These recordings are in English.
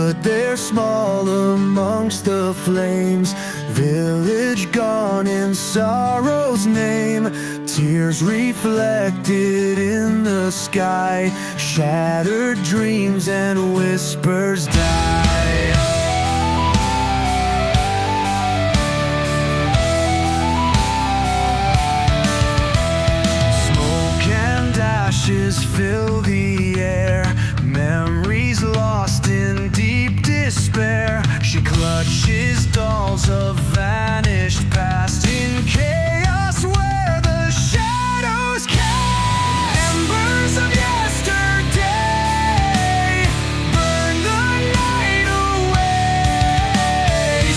stood there small amongst the flames, village gone in sorrow's name. Tears reflected in the sky, shattered dreams and whispers die. Smoke and ashes fill the air, memories lost in deep despair. She clutches dolls of vanished past in chaos where the shadows cast. Embers of yesterday burn the night away.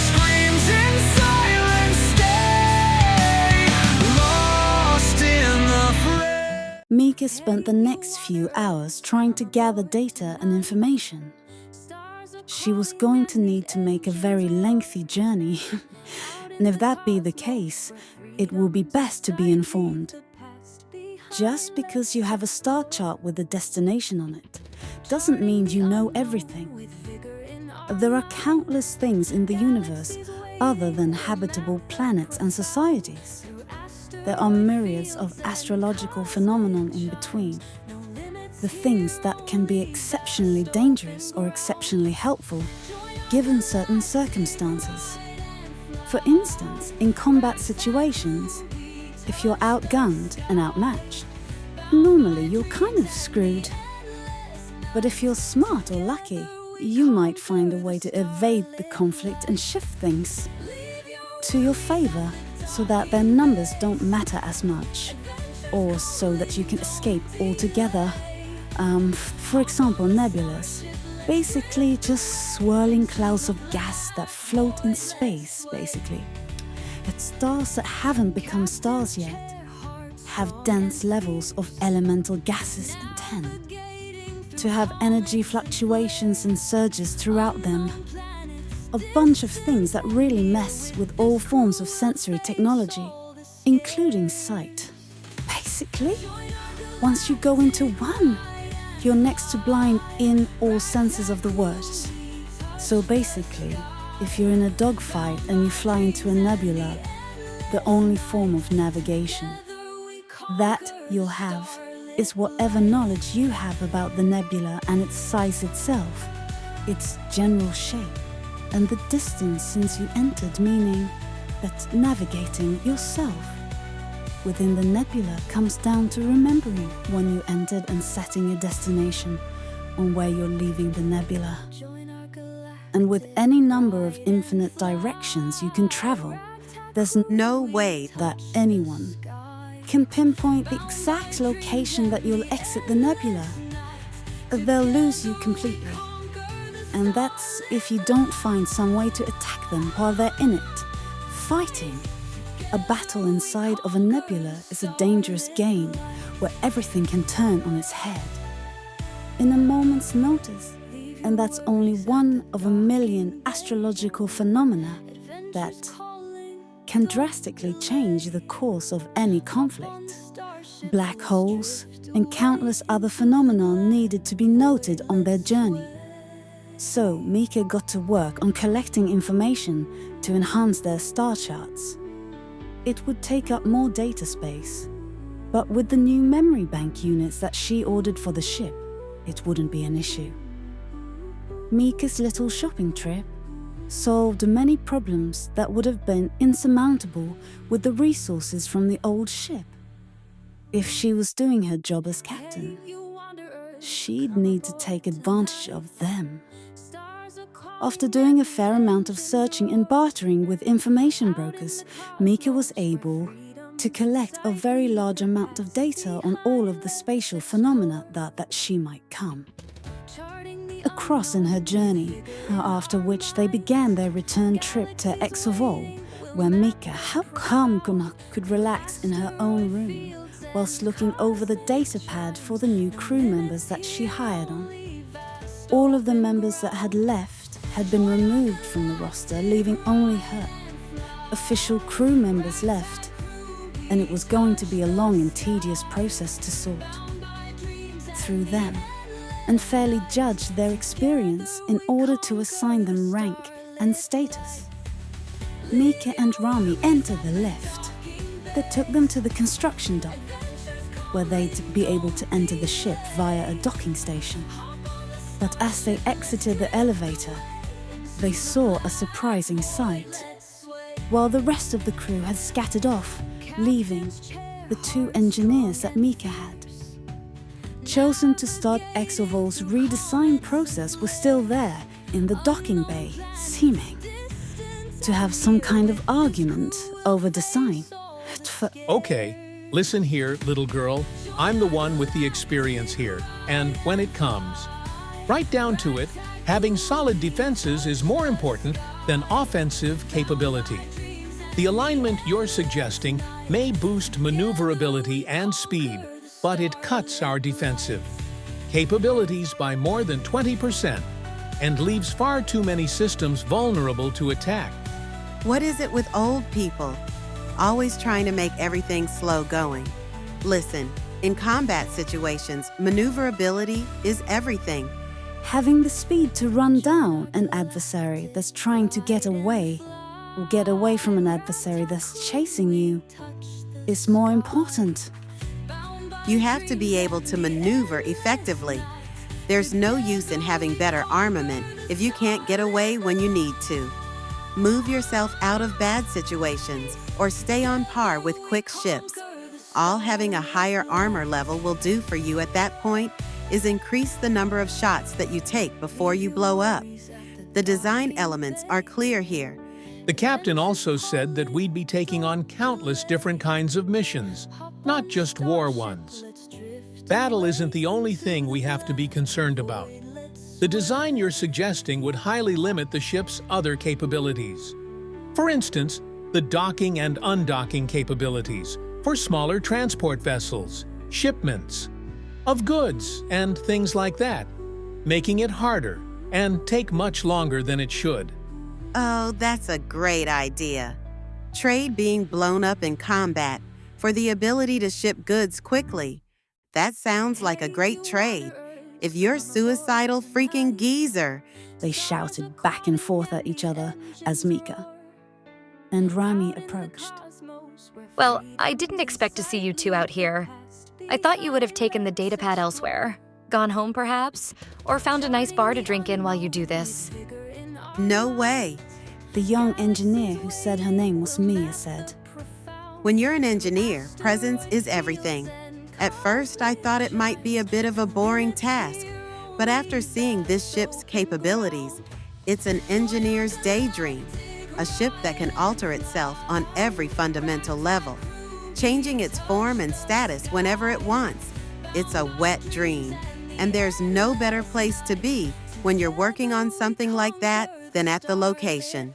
Screams in silence stay lost in the fray. Mika spent the next few hours trying to gather data and information. She was going to need to make a very lengthy journey, and if that be the case, it will be best to be informed. Just because you have a star chart with a destination on it doesn't mean you know everything. There are countless things in the universe other than habitable planets and societies. There are myriads of astrological phenomena in between. The things that can be exceptionally dangerous or exceptionally helpful given certain circumstances. For instance, in combat situations, if you're outgunned and outmatched, normally you're kind of screwed. But if you're smart or lucky, you might find a way to evade the conflict and shift things to your favor so that their numbers don't matter as much, or so that you can escape altogether. For example, nebulas. Basically just swirling clouds of gas that float in space, basically. Yet stars that haven't become stars yet have dense levels of elemental gases in 10. To have energy fluctuations and surges throughout them. A bunch of things that really mess with all forms of sensory technology, including sight. Basically, once you go into one, you're next to blind in all senses of the word. So basically, if you're in a dogfight and you fly into a nebula, the only form of navigation that you'll have is whatever knowledge you have about the nebula and its size itself, its general shape, and the distance since you entered, meaning that navigating yourself within the nebula comes down to remembering when you entered and setting a destination on where you're leaving the nebula. And with any number of infinite directions you can travel, there's no way that anyone can pinpoint the exact location that you'll exit the nebula. They'll lose you completely. And that's if you don't find some way to attack them while they're in it, fighting. A battle inside of a nebula is a dangerous game where everything can turn on its head in a moment's notice, and that's only one of a million astrological phenomena that can drastically change the course of any conflict. Black holes and countless other phenomena needed to be noted on their journey. So Mika got to work on collecting information to enhance their star charts. It would take up more data space, but with the new memory bank units that she ordered for the ship, it wouldn't be an issue. Mika's little shopping trip solved many problems that would have been insurmountable with the resources from the old ship. If she was doing her job as captain, she'd need to take advantage of them. After doing a fair amount of searching and bartering with information brokers, Mika was able to collect a very large amount of data on all of the spatial phenomena that she might come across in her journey, after which they began their return trip to Exoval, where Mika, how calm could relax in her own room, whilst looking over the data pad for the new crew members that she hired on. All of the members that had left had been removed from the roster, leaving only her. Official crew members left, and it was going to be a long and tedious process to sort through them. and fairly judge their experience in order to assign them rank and status. Mika and Rami entered the lift that took them to the construction dock, where they'd be able to enter the ship via a docking station. But as they exited the elevator, they saw a surprising sight. While the rest of the crew had scattered off, leaving the two engineers that Mika had chosen to start exoval's redesign process was still there in the docking bay, seeming to have some kind of argument over design. Okay, listen here, little girl. I'm the one with the experience here, and when it comes right down to it, having solid defenses is more important than offensive capability. The alignment you're suggesting may boost maneuverability and speed, but it cuts our defensive capabilities by more than 20% and leaves far too many systems vulnerable to attack. What is it with old people? Always trying to make everything slow going. Listen, in combat situations, maneuverability is everything. Having the speed to run down an adversary that's trying to get away, or get away from an adversary that's chasing you, is more important. You have to be able to maneuver effectively. There's no use in having better armament if you can't get away when you need to. Move yourself out of bad situations or stay on par with quick ships. All having a higher armor level will do for you at that point is increase the number of shots that you take before you blow up. The design elements are clear here. The captain also said that we'd be taking on countless different kinds of missions, not just war ones. Battle isn't the only thing we have to be concerned about. The design you're suggesting would highly limit the ship's other capabilities. For instance, the docking and undocking capabilities for smaller transport vessels, shipments of goods, and things like that, making it harder and take much longer than it should. Oh, that's a great idea. Trade being blown up in combat for the ability to ship goods quickly. That sounds like a great trade. If you're suicidal freaking geezer. They shouted back and forth at each other as Mika and Rami approached. Well, I didn't expect to see you two out here. I thought you would have taken the datapad elsewhere. Gone home, perhaps? Or found a nice bar to drink in while you do this. No way. The young engineer who said her name was Mia said, When you're an engineer, presence is everything. At first, I thought it might be a bit of a boring task, but after seeing this ship's capabilities, it's an engineer's daydream, a ship that can alter itself on every fundamental level, changing its form and status whenever it wants. It's a wet dream, and there's no better place to be when you're working on something like that than at the location.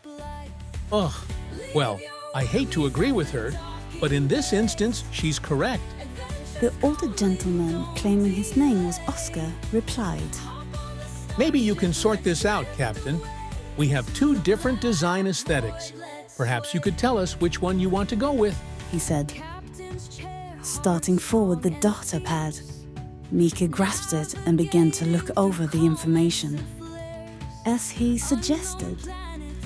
Ugh, well, I hate to agree with her, but in this instance, she's correct. The older gentleman, claiming his name was Oscar, replied, Maybe you can sort this out, Captain. We have two different design aesthetics. Perhaps you could tell us which one you want to go with, he said, starting forward the data pad. Mika grasped it and began to look over the information. As he suggested,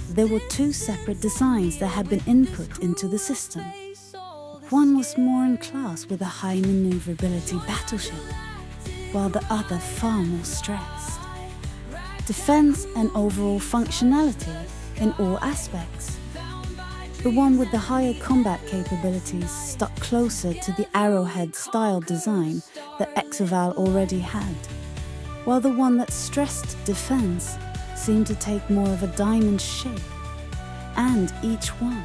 there were two separate designs that had been input into the system. One was more in class with a high maneuverability battleship, while the other far more stressed. Defense and overall functionality in all aspects. The one with the higher combat capabilities stuck closer to the arrowhead-style design that exoval already had, while the one that stressed defense seemed to take more of a diamond shape, and each one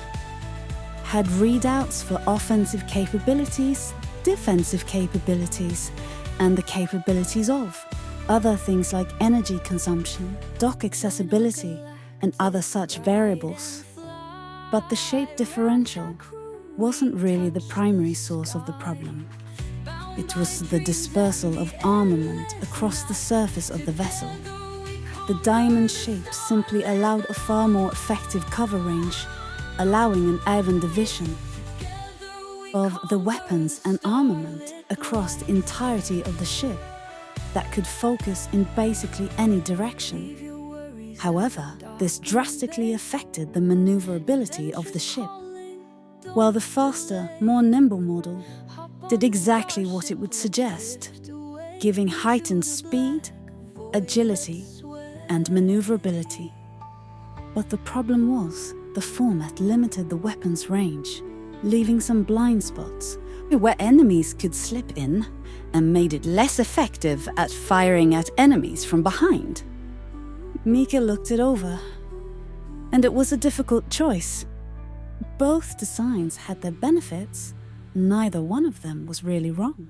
had readouts for offensive capabilities, defensive capabilities, and the capabilities of other things like energy consumption, dock accessibility, and other such variables. But the shape differential wasn't really the primary source of the problem. It was the dispersal of armament across the surface of the vessel. The diamond shape simply allowed a far more effective cover range, allowing an even division of the weapons and armament across the entirety of the ship, that could focus in basically any direction. However, this drastically affected the maneuverability of the ship, while the faster, more nimble model did exactly what it would suggest, giving heightened speed, agility, and maneuverability. But the problem was, the format limited the weapon's range, leaving some blind spots where enemies could slip in and made it less effective at firing at enemies from behind. Mika looked it over, and it was a difficult choice. Both designs had their benefits, neither one of them was really wrong.